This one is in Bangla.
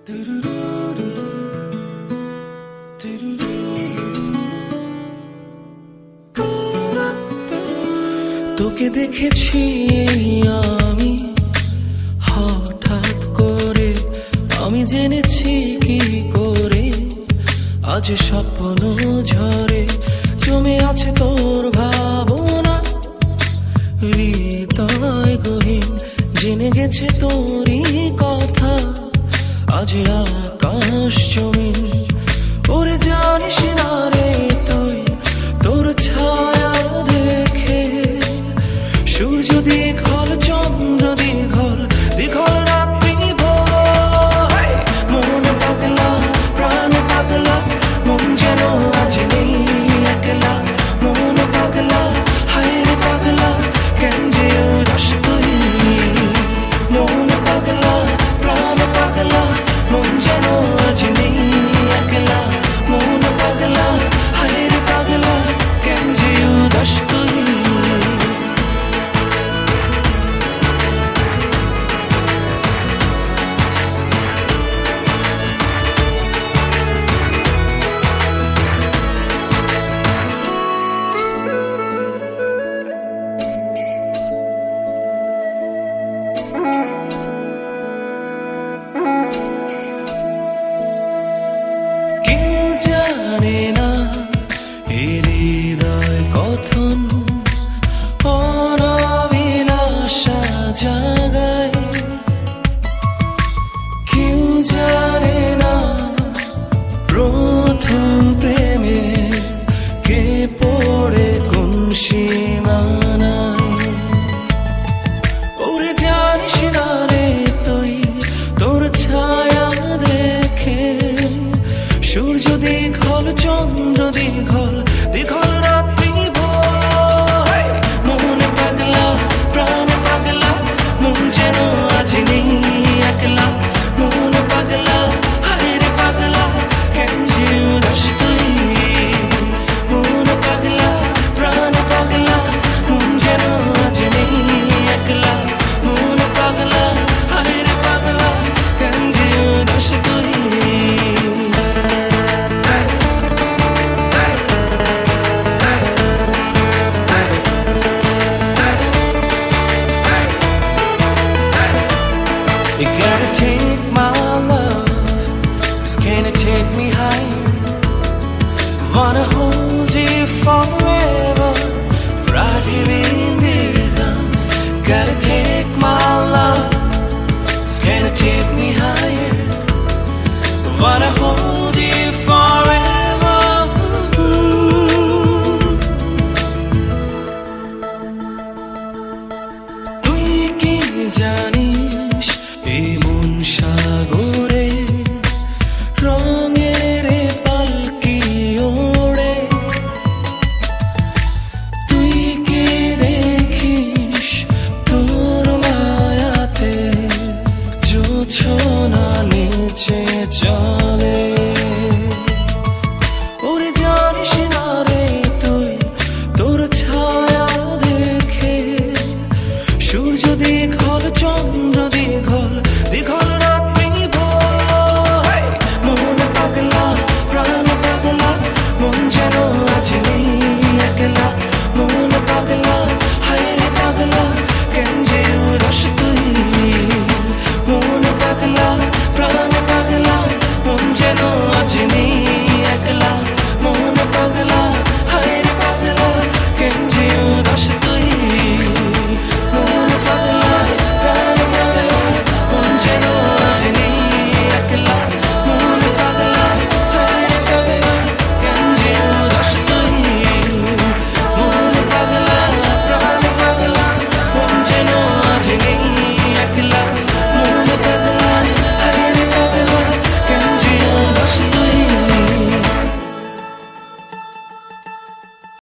তোকে দেখেছি আমি হঠাৎ করে, আমি জেনেছি কি করে আজ স্বপ্ন ঝরে জমে আছে তোর ভাবনা। হৃদয় গহীন জেনে গেছে তোরই কথা, আজ আকাশ জমিন ওরে জানিস না রে তুই, তোর ছায়া দেখে সূর্য দীঘল চন্দ্র দীঘল দীঘল রাত্রি ভোর। মন পাগলা প্রাণ পাগলা মন যেন আজ নেই একলা, মন পাগলা হায় রে পাগলা কেন যে উদাস তুই। মন পাগলা প্রাণ পাগলা মন যেন আজ নেই একলা, মন পাগলা হায় রে পাগলা কেন যে উদাস তুই। জানে না হৃদয় কথন অনাবিলাসা জাগায়, কেউ জানে না প্রথম প্রেমে কে পড়ে কোন সীমানায়। ওরে জানিস না রে তুই, তোর ছায়া দেখে সূর্য দীঘল চন্দ্র দীঘল